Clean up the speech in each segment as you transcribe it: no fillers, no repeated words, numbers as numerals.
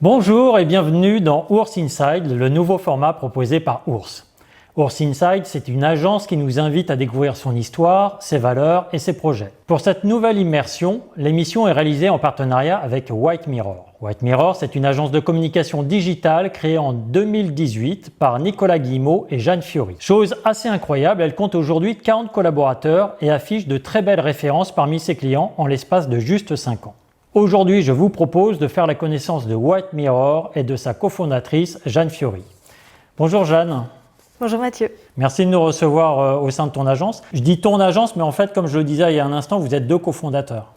Bonjour et bienvenue dans Ours Inside, le nouveau format proposé par Ours. Ours Inside, c'est une agence qui nous invite à découvrir son histoire, ses valeurs et ses projets. Pour cette nouvelle immersion, l'émission est réalisée en partenariat avec White Mirror. White Mirror, c'est une agence de communication digitale créée en 2018 par Nicolas Guillemot et Jeanne Fiori. Chose assez incroyable, elle compte aujourd'hui 40 collaborateurs et affiche de très belles références parmi ses clients en l'espace de juste 5 ans. Aujourd'hui, je vous propose de faire la connaissance de White Mirror et de sa cofondatrice Jeanne Fiori. Bonjour Jeanne. Bonjour Mathieu. Merci de nous recevoir au sein de ton agence. Je dis ton agence, mais en fait, comme je le disais il y a un instant, vous êtes deux cofondateurs.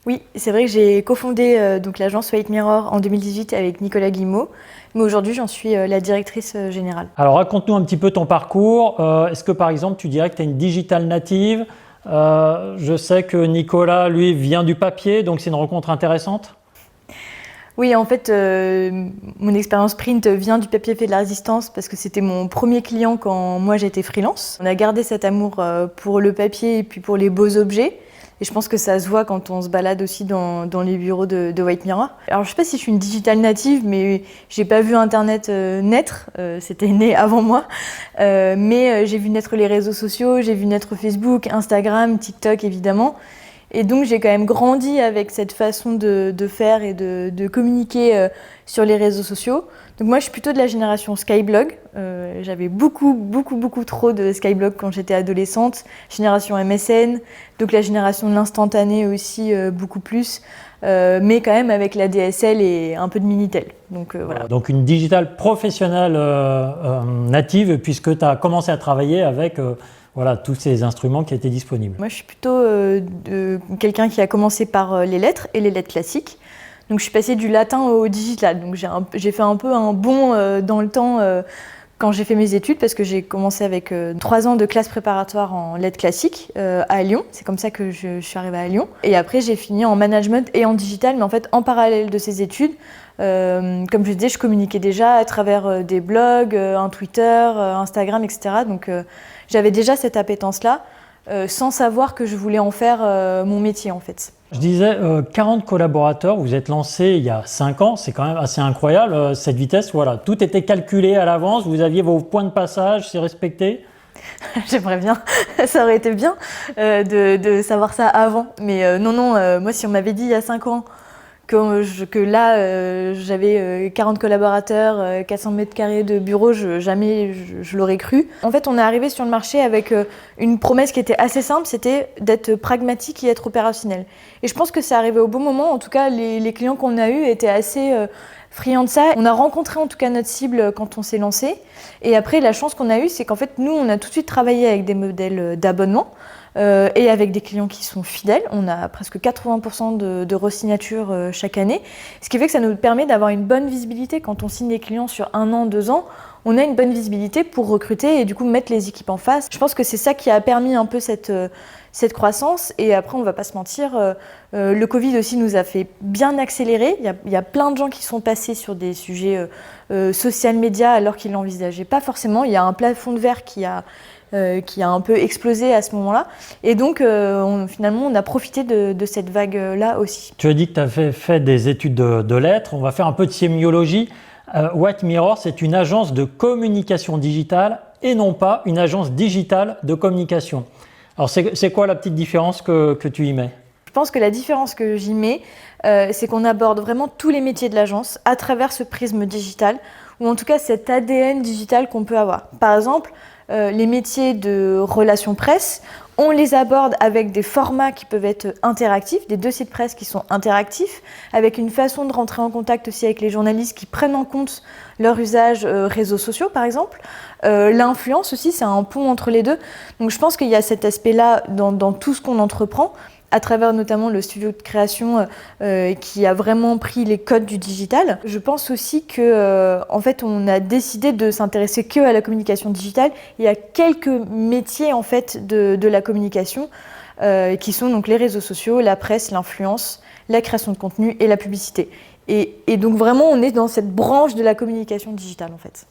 Oui, c'est vrai que j'ai cofondé donc l'agence White Mirror en 2018 avec Nicolas Guillemot, mais aujourd'hui j'en suis la directrice générale. Alors raconte-nous un petit peu ton parcours. Est-ce que par exemple tu dirais que tu es une digital native ? Je sais que Nicolas, lui, vient du papier, donc c'est une rencontre intéressante. Oui, en fait, mon expérience print vient du papier fait de la résistance parce que c'était mon premier client quand moi j'étais freelance. On a gardé cet amour pour le papier et puis pour les beaux objets. Et je pense que ça se voit quand on se balade aussi dans les bureaux de White Mirror. Alors je sais pas si je suis une digital native, mais j'ai pas vu Internet naître, c'était né avant moi. Mais j'ai vu naître les réseaux sociaux, j'ai vu naître Facebook, Instagram, TikTok évidemment. Et donc j'ai quand même grandi avec cette façon de faire et de communiquer sur les réseaux sociaux. Donc moi je suis plutôt de la génération Skyblog. J'avais beaucoup trop de Skyblog quand j'étais adolescente. Génération MSN, donc la génération de l'instantané aussi beaucoup plus. Mais quand même avec la DSL et un peu de Minitel. Donc voilà. Donc une digital professionnelle native puisque tu as commencé à travailler avec voilà, tous ces instruments qui étaient disponibles. Moi je suis plutôt quelqu'un qui a commencé par les lettres et les lettres classiques. Donc je suis passée du latin au digital. Donc j'ai fait un peu un bond dans le temps quand j'ai fait mes études parce que j'ai commencé avec 3 ans de classe préparatoire en lettres classiques à Lyon. C'est comme ça que je suis arrivée à Lyon. Et après j'ai fini en management et en digital, mais en fait en parallèle de ces études. Comme je disais, je communiquais déjà à travers des blogs, un Twitter, Instagram, etc. Donc j'avais déjà cette appétence-là, sans savoir que je voulais en faire mon métier en fait. Je disais 40 collaborateurs, vous êtes lancé il y a 5 ans, c'est quand même assez incroyable cette vitesse. Voilà, tout était calculé à l'avance, vous aviez vos points de passage, c'est respecté. J'aimerais bien, ça aurait été bien de savoir ça avant. Mais non, moi si on m'avait dit il y a 5 ans que là j'avais 40 collaborateurs, 400 mètres carrés de bureau, jamais je l'aurais cru. En fait on est arrivé sur le marché avec une promesse qui était assez simple, c'était d'être pragmatique et être opérationnel. Et je pense que c'est arrivé au bon moment, en tout cas les clients qu'on a eus étaient assez friands de ça. On a rencontré en tout cas notre cible quand on s'est lancé. Et après la chance qu'on a eue, c'est qu'en fait nous on a tout de suite travaillé avec des modèles d'abonnement. Et avec des clients qui sont fidèles. On a presque 80% de re-signatures chaque année, ce qui fait que ça nous permet d'avoir une bonne visibilité. Quand on signe des clients sur 1 an, 2 ans, on a une bonne visibilité pour recruter et du coup mettre les équipes en face. Je pense que c'est ça qui a permis un peu cette croissance. Et après, on ne va pas se mentir, le Covid aussi nous a fait bien accélérer. Il y a plein de gens qui sont passés sur des sujets social media alors qu'ils ne l'envisageaient pas forcément. Il y a un plafond de verre qui a un peu explosé à ce moment-là. Et donc, finalement, on a profité de cette vague-là aussi. Tu as dit que tu avais fait des études de lettres. On va faire un peu de sémiologie. White Mirror, c'est une agence de communication digitale et non pas une agence digitale de communication. Alors, c'est quoi la petite différence que tu y mets ? Je pense que la différence que j'y mets, c'est qu'on aborde vraiment tous les métiers de l'agence à travers ce prisme digital, ou en tout cas cet ADN digital qu'on peut avoir. Par exemple, les métiers de relations presse, on les aborde avec des formats qui peuvent être interactifs, des dossiers de presse qui sont interactifs, avec une façon de rentrer en contact aussi avec les journalistes qui prennent en compte leur usage réseaux sociaux par exemple. L'influence aussi, c'est un pont entre les deux. Donc je pense qu'il y a cet aspect-là dans tout ce qu'on entreprend, à travers notamment le studio de création qui a vraiment pris les codes du digital. Je pense aussi que en fait, on a décidé de s'intéresser que à la communication digitale. Il y a quelques métiers en fait de la communication qui sont donc les réseaux sociaux, la presse, l'influence, la création de contenu et la publicité. Et donc vraiment, on est dans cette branche de la communication digitale en fait.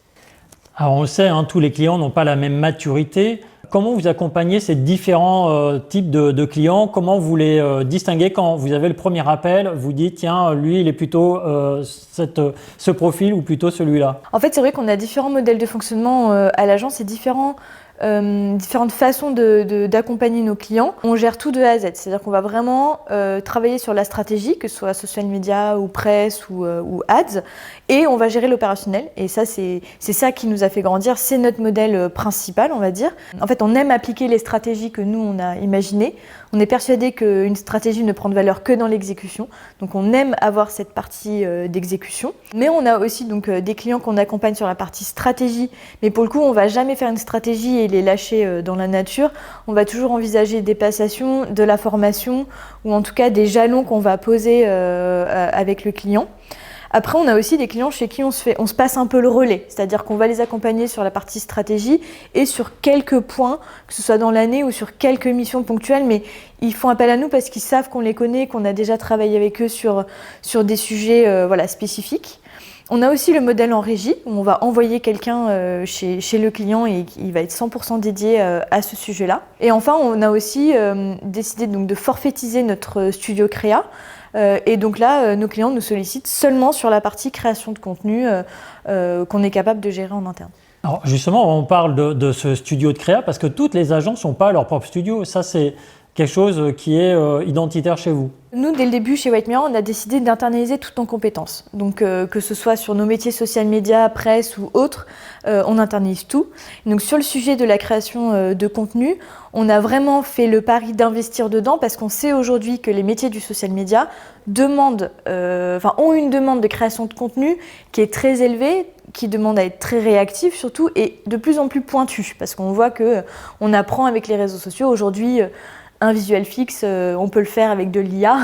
Alors on le sait, hein, tous les clients n'ont pas la même maturité. Comment vous accompagnez ces différents types de clients? Comment vous les distinguez quand vous avez le premier appel? Vous dites, tiens, lui, il est plutôt ce profil ou plutôt celui-là? En fait, c'est vrai qu'on a différents modèles de fonctionnement à l'agence et différentes façons d'accompagner nos clients. On gère tout de A à Z, c'est-à-dire qu'on va vraiment travailler sur la stratégie, que ce soit social media ou presse ou ads, et on va gérer l'opérationnel. Et ça, c'est ça qui nous a fait grandir, c'est notre modèle principal, on va dire. En fait, on aime appliquer les stratégies que nous, on a imaginées. On est persuadé qu'une stratégie ne prend de valeur que dans l'exécution, donc on aime avoir cette partie d'exécution. Mais on a aussi donc des clients qu'on accompagne sur la partie stratégie, mais pour le coup, on va jamais faire une stratégie et les lâcher dans la nature. On va toujours envisager des passations, de la formation ou en tout cas des jalons qu'on va poser avec le client. Après, on a aussi des clients chez qui on se passe un peu le relais, c'est-à-dire qu'on va les accompagner sur la partie stratégie et sur quelques points, que ce soit dans l'année ou sur quelques missions ponctuelles, mais ils font appel à nous parce qu'ils savent qu'on les connaît, qu'on a déjà travaillé avec eux sur des sujets spécifiques. On a aussi le modèle en régie, où on va envoyer quelqu'un chez le client et il va être 100% dédié à ce sujet-là. Et enfin, on a aussi décidé donc de forfaitiser notre studio créa. Et donc là, nos clients nous sollicitent seulement sur la partie création de contenu qu'on est capable de gérer en interne. Alors justement, on parle de ce studio de créa parce que toutes les agences n'ont pas leur propre studio. Ça, c'est quelque chose qui est identitaire chez vous. Nous, dès le début, chez White Mirror, on a décidé d'internaliser toutes nos compétences. Donc, que ce soit sur nos métiers social media, presse ou autres, on internalise tout. Donc, sur le sujet de la création de contenu, on a vraiment fait le pari d'investir dedans parce qu'on sait aujourd'hui que les métiers du social media ont une demande de création de contenu qui est très élevée, qui demande à être très réactive surtout et de plus en plus pointue parce qu'on voit qu'on apprend avec les réseaux sociaux aujourd'hui. Un visuel fixe, on peut le faire avec de l'IA,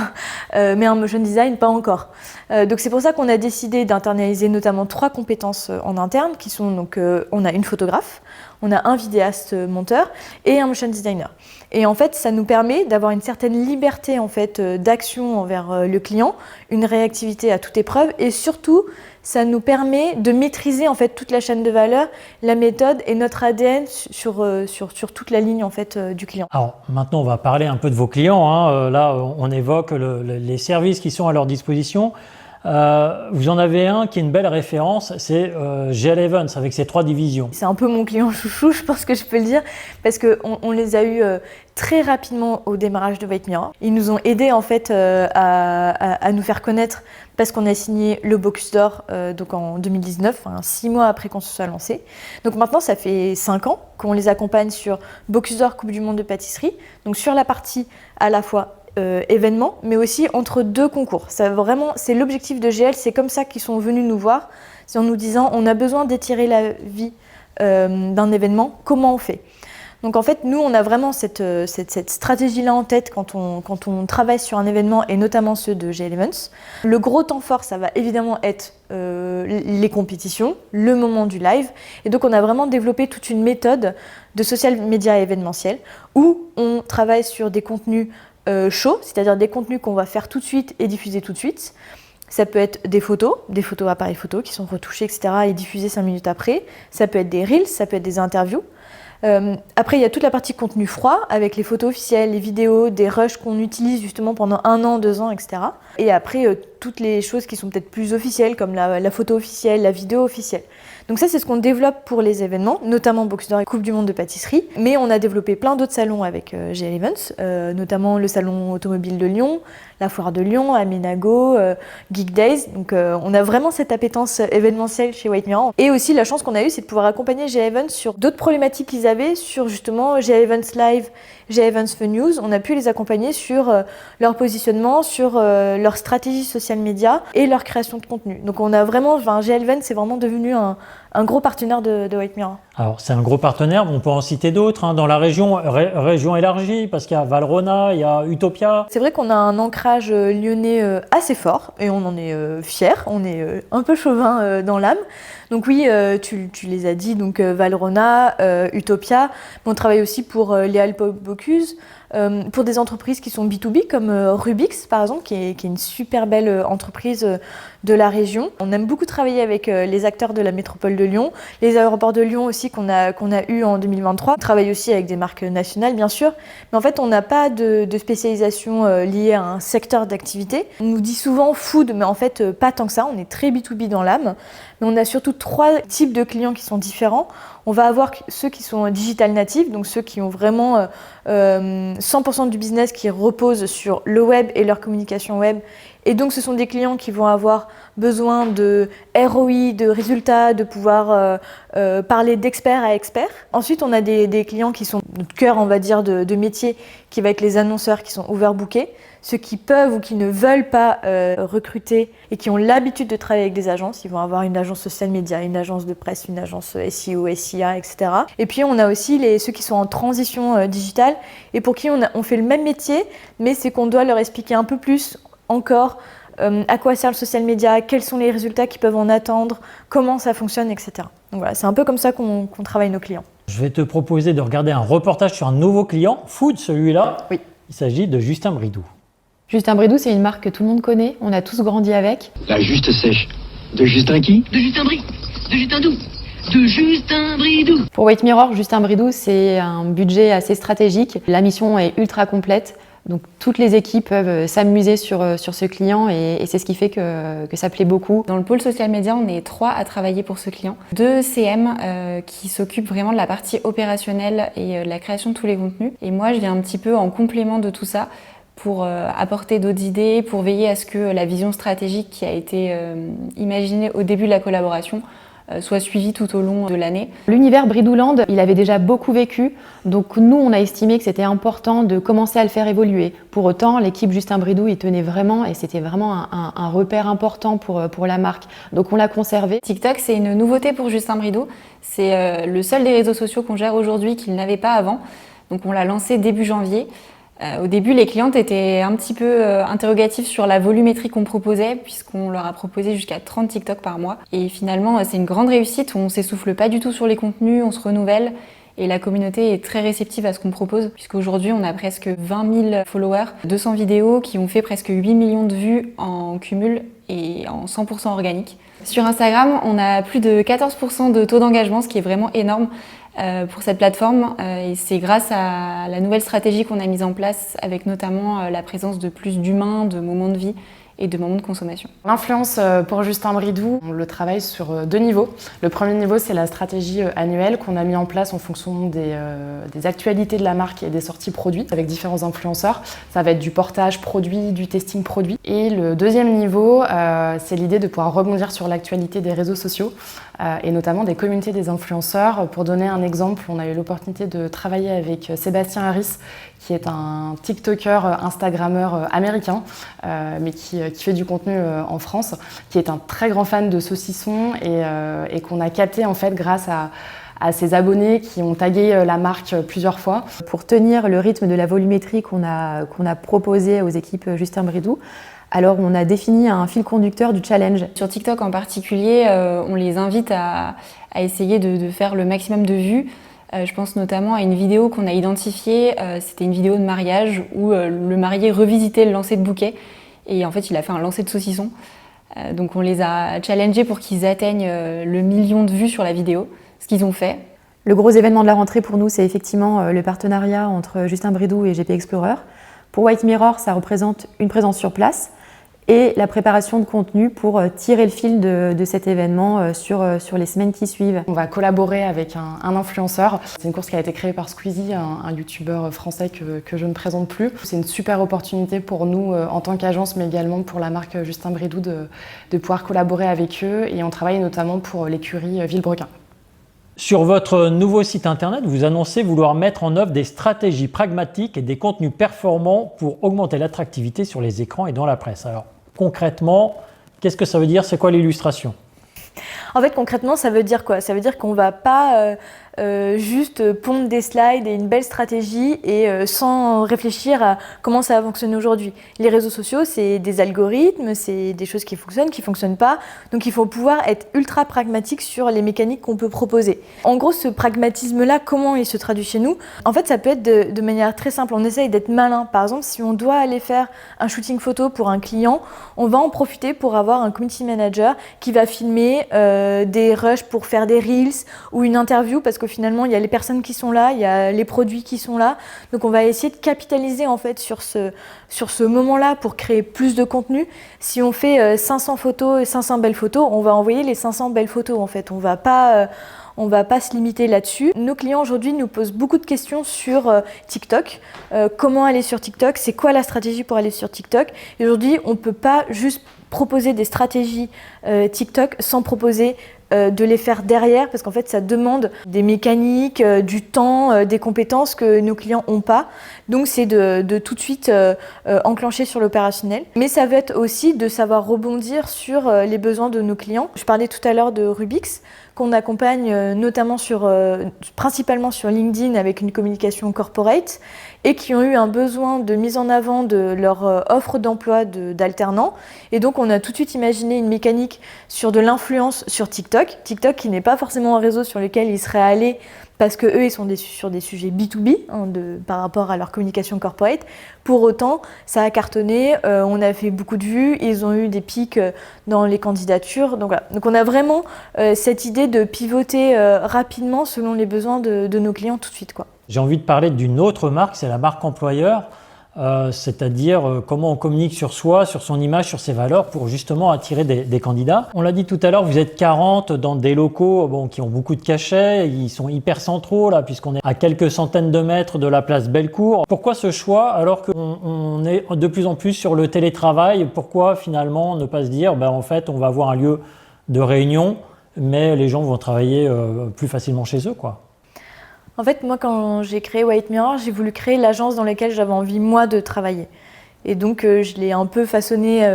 mais un motion design, pas encore. Donc c'est pour ça qu'on a décidé d'internaliser notamment 3 compétences en interne, qui sont donc, on a une photographe, on a un vidéaste monteur et un motion designer. Et en fait, ça nous permet d'avoir une certaine liberté en fait d'action envers le client, une réactivité à toute épreuve et surtout, ça nous permet de maîtriser en fait toute la chaîne de valeur, la méthode et notre ADN sur toute la ligne en fait du client. Alors maintenant, on va parler un peu de vos clients. Hein. Là, on évoque les services qui sont à leur disposition. Vous en avez un qui est une belle référence, c'est GL Events avec ses 3 divisions. C'est un peu mon client chouchou, je pense que je peux le dire, parce qu'on les a eus très rapidement au démarrage de White Mirror. Ils nous ont aidés en fait à nous faire connaître parce qu'on a signé le Bocuse d'Or donc en 2019, 6 mois après qu'on se soit lancé. Donc maintenant, ça fait 5 ans qu'on les accompagne sur Bocuse d'Or Coupe du Monde de pâtisserie, donc sur la partie à la fois événement, mais aussi entre 2 concours. Ça, vraiment, c'est l'objectif de GL, c'est comme ça qu'ils sont venus nous voir, c'est en nous disant on a besoin d'étirer la vie d'un événement, comment on fait? Donc en fait, nous, on a vraiment cette stratégie-là en tête quand on travaille sur un événement, et notamment ceux de GL Events. Le gros temps fort, ça va évidemment être les compétitions, le moment du live. Et donc on a vraiment développé toute une méthode de social media événementiel où on travaille sur des contenus chauds, c'est-à-dire des contenus qu'on va faire tout de suite et diffuser tout de suite. Ça peut être des photos appareils photos qui sont retouchés, etc. et diffusés 5 minutes après. Ça peut être des reels, ça peut être des interviews. Après, il y a toute la partie contenu froid avec les photos officielles, les vidéos, des rushs qu'on utilise justement pendant 1 an, 2 ans, etc. Et après, toutes les choses qui sont peut-être plus officielles comme la photo officielle, la vidéo officielle. Donc ça, c'est ce qu'on développe pour les événements, notamment Bocuse d'Or et Coupe du Monde de pâtisserie. Mais on a développé plein d'autres salons avec GL Events, notamment le salon automobile de Lyon, la foire de Lyon, Aminago, Geek Days. Donc on a vraiment cette appétence événementielle chez White Mirror. Et aussi la chance qu'on a eue, c'est de pouvoir accompagner GL Events sur d'autres problématiques qu'ils avaient, sur justement GL Events Live, GL Events Fun News. On a pu les accompagner sur leur positionnement, sur leur stratégie social media et leur création de contenu. Donc on a vraiment, GL Events c'est vraiment devenu un gros partenaire de White Mirror. Alors, c'est un gros partenaire, on peut en citer d'autres, hein, dans la région élargie, parce qu'il y a Valrhona, il y a Utopia. C'est vrai qu'on a un ancrage lyonnais assez fort et on en est fiers, on est un peu chauvin dans l'âme. Donc oui, tu les as dit, donc Valrhona, Utopia, mais on travaille aussi pour les Alpes Bocuse, pour des entreprises qui sont B2B comme Rubix par exemple, qui est une super belle entreprise de la région. On aime beaucoup travailler avec les acteurs de la métropole de Lyon, les aéroports de Lyon aussi qu'on a eu en 2023. On travaille aussi avec des marques nationales bien sûr, mais en fait on n'a pas de spécialisation liée à un secteur d'activité. On nous dit souvent food, mais en fait pas tant que ça, on est très B2B dans l'âme. Mais on a surtout 3 types de clients qui sont différents. On va avoir ceux qui sont digital natifs, donc ceux qui ont vraiment 100% du business qui repose sur le web et leur communication web. Et donc ce sont des clients qui vont avoir besoin de ROI, de résultats, de pouvoir parler d'expert à expert. Ensuite, on a des clients qui sont notre cœur, on va dire, de métier, qui va être les annonceurs qui sont overbookés, ceux qui peuvent ou qui ne veulent pas recruter et qui ont l'habitude de travailler avec des agences. Ils vont avoir une agence social media, une agence de presse, une agence SEO, SIA, etc. Et puis on a aussi ceux qui sont en transition digitale et pour qui on fait le même métier, mais c'est qu'on doit leur expliquer un peu plus encore à quoi sert le social media, quels sont les résultats qu'ils peuvent en attendre, comment ça fonctionne, etc. Donc voilà, c'est un peu comme ça qu'on travaille nos clients. Je vais te proposer de regarder un reportage sur un nouveau client, Food celui-là. Oui. Il s'agit de Justin Bridou. Justin Bridou, c'est une marque que tout le monde connaît, on a tous grandi avec. La juste sèche. De Justin qui? De Justin Bridou. De Justin Doux. De Justin Bridou. Pour White Mirror, Justin Bridou, c'est un budget assez stratégique. La mission est ultra complète, donc toutes les équipes peuvent s'amuser sur ce client et c'est ce qui fait que ça plaît beaucoup. Dans le pôle social media, on est 3 à travailler pour ce client. 2 CM qui s'occupent vraiment de la partie opérationnelle et de la création de tous les contenus. Et moi, je viens un petit peu en complément de tout ça pour apporter d'autres idées, pour veiller à ce que la vision stratégique qui a été imaginée au début de la collaboration soit suivie tout au long de l'année. L'univers Bridouland, il avait déjà beaucoup vécu, donc nous, on a estimé que c'était important de commencer à le faire évoluer. Pour autant, l'équipe Justin Bridou y tenait vraiment et c'était vraiment un repère important pour la marque. Donc on l'a conservé. TikTok, c'est une nouveauté pour Justin Bridou. C'est le seul des réseaux sociaux qu'on gère aujourd'hui qu'il n'avait pas avant. Donc on l'a lancé début janvier. Au début, les clientes étaient un petit peu interrogatives sur la volumétrie qu'on proposait, puisqu'on leur a proposé jusqu'à 30 TikTok par mois. Et finalement, c'est une grande réussite. On ne s'essouffle pas du tout sur les contenus, on se renouvelle. Et la communauté est très réceptive à ce qu'on propose, puisqu'aujourd'hui, on a presque 20 000 followers, 200 vidéos qui ont fait presque 8 millions de vues en cumul et en 100% organique. Sur Instagram, on a plus de 14% de taux d'engagement, ce qui est vraiment énorme pour cette plateforme. Et c'est grâce à la nouvelle stratégie qu'on a mise en place, avec notamment la présence de plus d'humains, de moments de vie et de moments de consommation. L'influence pour Justin Bridou, on le travaille sur 2 niveaux. Le premier niveau, c'est la stratégie annuelle qu'on a mis en place en fonction des actualités de la marque et des sorties produits avec différents influenceurs. Ça va être du portage produit, du testing produit. Et le deuxième niveau, c'est l'idée de pouvoir rebondir sur l'actualité des réseaux sociaux et notamment des communautés des influenceurs. Pour donner un exemple, on a eu l'opportunité de travailler avec Sébastien Harris, qui est un TikToker, Instagrammeur américain, mais qui fait du contenu en France, qui est un très grand fan de saucissons et qu'on a capté en fait grâce à ses abonnés qui ont tagué la marque plusieurs fois. Pour tenir le rythme de la volumétrie qu'on a proposé aux équipes Justin Bridou, alors on a défini un fil conducteur du challenge. Sur TikTok en particulier, on les invite à essayer de faire le maximum de vues. Je pense notamment à une vidéo qu'on a identifiée, c'était une vidéo de mariage où le marié revisitait le lancer de bouquet et en fait il a fait un lancer de saucisson. Donc on les a challengés pour qu'ils atteignent le million de vues sur la vidéo, ce qu'ils ont fait. Le gros événement de la rentrée pour nous, c'est effectivement le partenariat entre Justin Bridou et GP Explorer. Pour White Mirror, ça représente une présence sur place et la préparation de contenu pour tirer le fil de cet événement sur les semaines qui suivent. On va collaborer avec un influenceur. C'est une course qui a été créée par Squeezie, un youtubeur français que je ne présente plus. C'est une super opportunité pour nous en tant qu'agence, mais également pour la marque Justin Bridou de pouvoir collaborer avec eux. Et on travaille notamment pour l'écurie Villebrequin. Sur votre nouveau site internet, vous annoncez vouloir mettre en œuvre des stratégies pragmatiques et des contenus performants pour augmenter l'attractivité sur les écrans et dans la presse. Alors concrètement, qu'est-ce que ça veut dire? C'est quoi l'illustration? En fait, concrètement, ça veut dire quoi? Ça veut dire qu'on va pas juste pondre des slides et une belle stratégie et sans réfléchir à comment ça va fonctionner aujourd'hui. Les réseaux sociaux, c'est des algorithmes, c'est des choses qui fonctionnent pas. Donc il faut pouvoir être ultra pragmatique sur les mécaniques qu'on peut proposer. En gros, ce pragmatisme-là, comment il se traduit chez nous? En fait, ça peut être de manière très simple. On essaye d'être malin. Par exemple, si on doit aller faire un shooting photo pour un client, on va en profiter pour avoir un community manager qui va filmer des rushs pour faire des reels ou une interview, parce que finalement, il y a les personnes qui sont là, il y a les produits qui sont là. Donc, on va essayer de capitaliser en fait sur ce moment-là pour créer plus de contenu. Si on fait 500 photos et 500 belles photos, on va envoyer les 500 belles photos en fait. On va pas se limiter là-dessus. Nos clients aujourd'hui nous posent beaucoup de questions sur TikTok. Comment aller sur TikTok? C'est quoi la stratégie pour aller sur TikTok? Et aujourd'hui, on ne peut pas juste proposer des stratégies TikTok sans proposer de les faire derrière, parce qu'en fait ça demande des mécaniques, du temps, des compétences que nos clients n'ont pas. Donc c'est de tout de suite enclencher sur l'opérationnel. Mais ça va être aussi de savoir rebondir sur les besoins de nos clients. Je parlais tout à l'heure de Rubix, qu'on accompagne notamment principalement sur LinkedIn avec une communication corporate, et qui ont eu un besoin de mise en avant de leur offre d'emploi d'alternants. Et donc on a tout de suite imaginé une mécanique sur de l'influence sur TikTok. TikTok qui n'est pas forcément un réseau sur lequel ils seraient allés parce qu'eux, ils sont sur des sujets B2B par rapport à leur communication corporate. Pour autant, ça a cartonné, on a fait beaucoup de vues, ils ont eu des pics dans les candidatures. Donc, voilà. Donc on a vraiment cette idée de pivoter rapidement selon les besoins de nos clients tout de suite, quoi. J'ai envie de parler d'une autre marque, c'est la marque employeur, c'est-à-dire comment on communique sur soi, sur son image, sur ses valeurs pour justement attirer des candidats. On l'a dit tout à l'heure, vous êtes 40 dans des locaux qui ont beaucoup de cachets, ils sont hyper centraux là puisqu'on est à quelques centaines de mètres de la place Bellecour. Pourquoi ce choix alors qu'on est de plus en plus sur le télétravail? Pourquoi finalement ne pas se dire en fait on va avoir un lieu de réunion mais les gens vont travailler plus facilement chez eux, quoi? En fait, moi, quand j'ai créé White Mirror, j'ai voulu créer l'agence dans laquelle j'avais envie, moi, de travailler. Et donc, je l'ai un peu façonné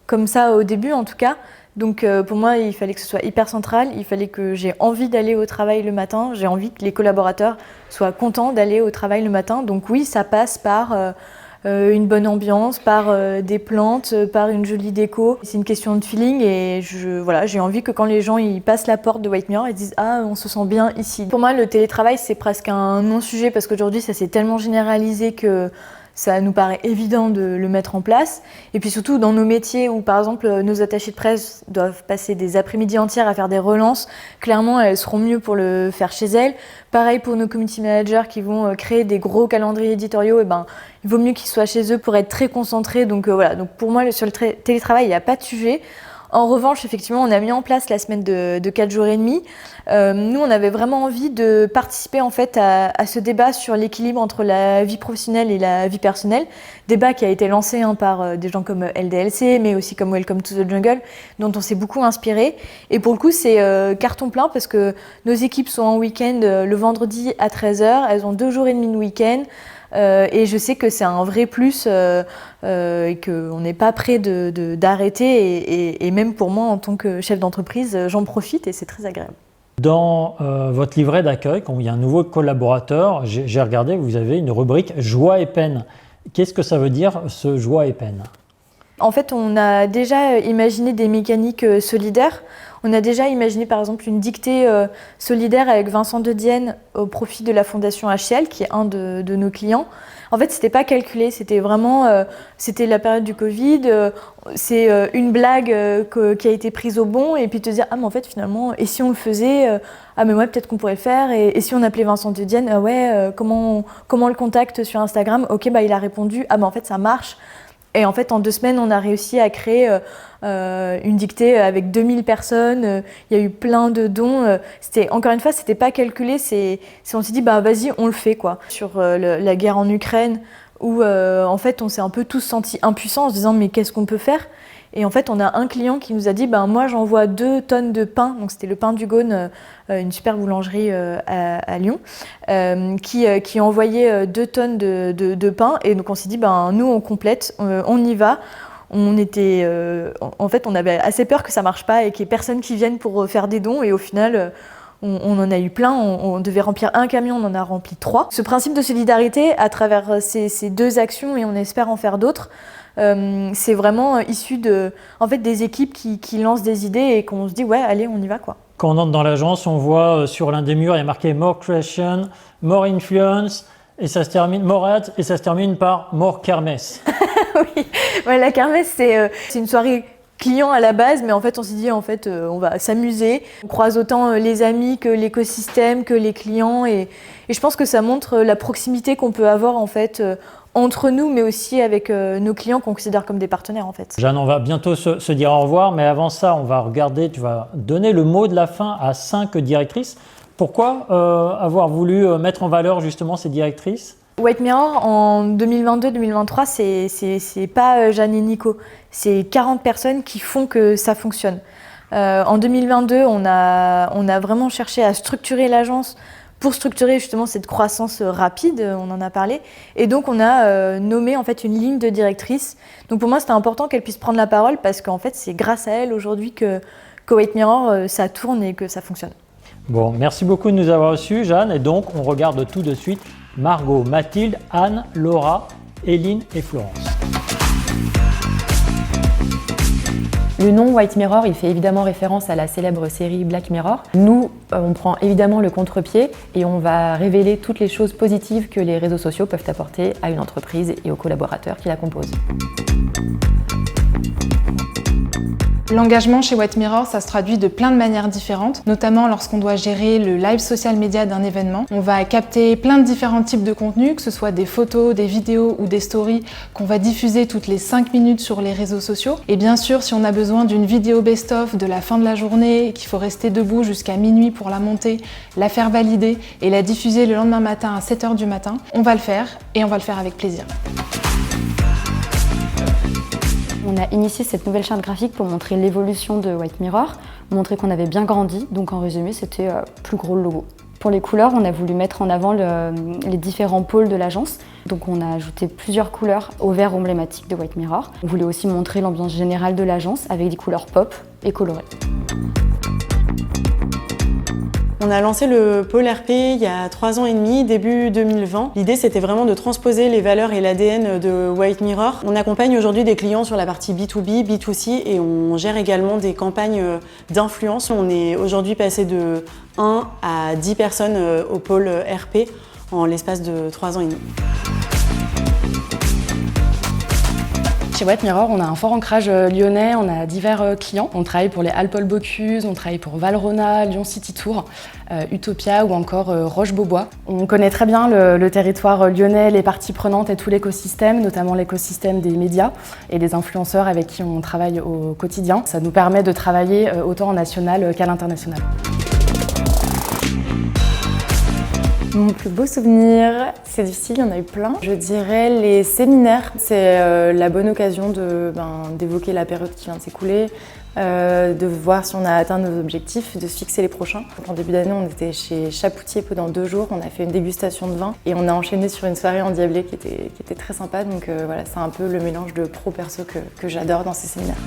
comme ça au début, en tout cas. Donc, pour moi, il fallait que ce soit hyper central. Il fallait que j'ai envie d'aller au travail le matin. J'ai envie que les collaborateurs soient contents d'aller au travail le matin. Donc oui, ça passe par une bonne ambiance, par des plantes, par une jolie déco. C'est une question de feeling et j'ai envie que quand les gens ils passent la porte de White Mirror, ils disent « Ah, on se sent bien ici ». Pour moi, le télétravail, c'est presque un non-sujet parce qu'aujourd'hui, ça s'est tellement généralisé que ça nous paraît évident de le mettre en place. Et puis surtout dans nos métiers où par exemple nos attachés de presse doivent passer des après-midi entières à faire des relances, clairement elles seront mieux pour le faire chez elles. Pareil pour nos community managers qui vont créer des gros calendriers éditoriaux, il vaut mieux qu'ils soient chez eux pour être très concentrés. Donc voilà, donc pour moi sur le télétravail il n'y a pas de sujet. En revanche, effectivement, on a mis en place la semaine de 4 jours et demi. Nous, on avait vraiment envie de participer en fait à ce débat sur l'équilibre entre la vie professionnelle et la vie personnelle. Débat qui a été lancé par des gens comme LDLC, mais aussi comme Welcome to the Jungle, dont on s'est beaucoup inspiré. Et pour le coup, c'est carton plein parce que nos équipes sont en week-end le vendredi à 13h. Elles ont 2 jours et demi de week-end. Et je sais que c'est un vrai plus et qu'on n'est pas prêt d'arrêter. Et même pour moi, en tant que chef d'entreprise, j'en profite et c'est très agréable. Dans votre livret d'accueil, quand il y a un nouveau collaborateur, j'ai regardé, vous avez une rubrique joie et peine. Qu'est-ce que ça veut dire ce joie et peine? En fait, on a déjà imaginé des mécaniques solidaires. On a déjà imaginé par exemple une dictée solidaire avec Vincent De Dienne au profit de la Fondation HCL, qui est un de nos clients. En fait, c'était pas calculé, c'était vraiment, c'était la période du Covid, c'est une blague qui a été prise au bon, et puis te dire, ah mais en fait finalement, et si on le faisait, ah mais ouais, peut-être qu'on pourrait le faire, et si on appelait Vincent De Dienne, comment on le contacte sur Instagram? Ok, il a répondu, ah en fait ça marche. Et en fait, en 2 semaines, on a réussi à créer une dictée avec 2000 personnes. Il y a eu plein de dons. Encore une fois, c'était pas calculé. On s'est dit, vas-y, on le fait, quoi. Sur la guerre en Ukraine, où en fait, on s'est un peu tous sentis impuissants en se disant, mais qu'est-ce qu'on peut faire? Et en fait, on a un client qui nous a dit, moi, j'envoie 2 tonnes de pain. Donc, c'était le pain du Gaune, une super boulangerie à Lyon, qui envoyait 2 tonnes de pain. Et donc, on s'est dit, nous, on complète, on y va. On avait assez peur que ça marche pas et qu'il y ait personne qui vienne pour faire des dons. Et au final, on en a eu plein, on devait remplir un camion, on en a rempli 3. Ce principe de solidarité, à travers ces 2 actions, et on espère en faire d'autres, c'est vraiment issu des équipes qui lancent des idées et qu'on se dit ouais, allez, on y va quoi. Quand on entre dans l'agence, on voit sur l'un des murs, il y a marqué More Creation, More Influence, et ça se termine More Ads, et ça se termine par More Kermesse. Oui, ouais, la kermesse, c'est une soirée client à la base, mais en fait on s'est dit on va s'amuser. On croise autant les amis que l'écosystème, que les clients, et je pense que ça montre la proximité qu'on peut avoir en fait entre nous, mais aussi avec nos clients qu'on considère comme des partenaires en fait. Jeanne, on va bientôt se dire au revoir, mais avant ça, on va regarder, tu vas donner le mot de la fin à 5 directrices. Pourquoi avoir voulu mettre en valeur justement ces directrices ? White Mirror en 2022-2023, c'est pas Jeanne et Nico, c'est 40 personnes qui font que ça fonctionne. En 2022, on a vraiment cherché à structurer l'agence pour structurer justement cette croissance rapide, on en a parlé, et donc on a nommé en fait une ligne de directrice. Donc pour moi c'était important qu'elle puisse prendre la parole parce qu'en fait c'est grâce à elle aujourd'hui que White Mirror ça tourne et que ça fonctionne. Bon, merci beaucoup de nous avoir reçus, Jeanne, et donc on regarde tout de suite Margot, Mathilde, Anne, Laura, Éline et Florence. Le nom White Mirror, il fait évidemment référence à la célèbre série Black Mirror. Nous, on prend évidemment le contre-pied et on va révéler toutes les choses positives que les réseaux sociaux peuvent apporter à une entreprise et aux collaborateurs qui la composent. L'engagement chez White Mirror, ça se traduit de plein de manières différentes, notamment lorsqu'on doit gérer le live social media d'un événement. On va capter plein de différents types de contenus, que ce soit des photos, des vidéos ou des stories qu'on va diffuser toutes les 5 minutes sur les réseaux sociaux. Et bien sûr, si on a besoin d'une vidéo best-of de la fin de la journée et qu'il faut rester debout jusqu'à minuit pour la monter, la faire valider et la diffuser le lendemain matin à 7h du matin, on va le faire et on va le faire avec plaisir. On a initié cette nouvelle charte graphique pour montrer l'évolution de White Mirror, montrer qu'on avait bien grandi, donc en résumé c'était plus gros le logo. Pour les couleurs, on a voulu mettre en avant les différents pôles de l'agence, donc on a ajouté plusieurs couleurs au vert emblématique de White Mirror. On voulait aussi montrer l'ambiance générale de l'agence avec des couleurs pop et colorées. On a lancé le pôle RP il y a 3 ans et demi, début 2020. L'idée, c'était vraiment de transposer les valeurs et l'ADN de White Mirror. On accompagne aujourd'hui des clients sur la partie B2B, B2C et on gère également des campagnes d'influence. On est aujourd'hui passé de 1 à 10 personnes au pôle RP en l'espace de 3 ans et demi. Chez White Mirror, on a un fort ancrage lyonnais, on a divers clients. On travaille pour les Alpol Bocuse, on travaille pour Valrhona, Lyon City Tour, Utopia ou encore Roche-Beaubois. On connaît très bien le territoire lyonnais, les parties prenantes et tout l'écosystème, notamment l'écosystème des médias et des influenceurs avec qui on travaille au quotidien. Ça nous permet de travailler autant en national qu'à l'international. Mon plus beau souvenir, c'est difficile, il y en a eu plein. Je dirais les séminaires, c'est la bonne occasion d'évoquer la période qui vient de s'écouler, de voir si on a atteint nos objectifs, de se fixer les prochains. En début d'année, on était chez Chapoutier pendant 2 jours, on a fait une dégustation de vin et on a enchaîné sur une soirée endiablée qui était très sympa. Donc voilà, c'est un peu le mélange de pro-perso que j'adore dans ces séminaires.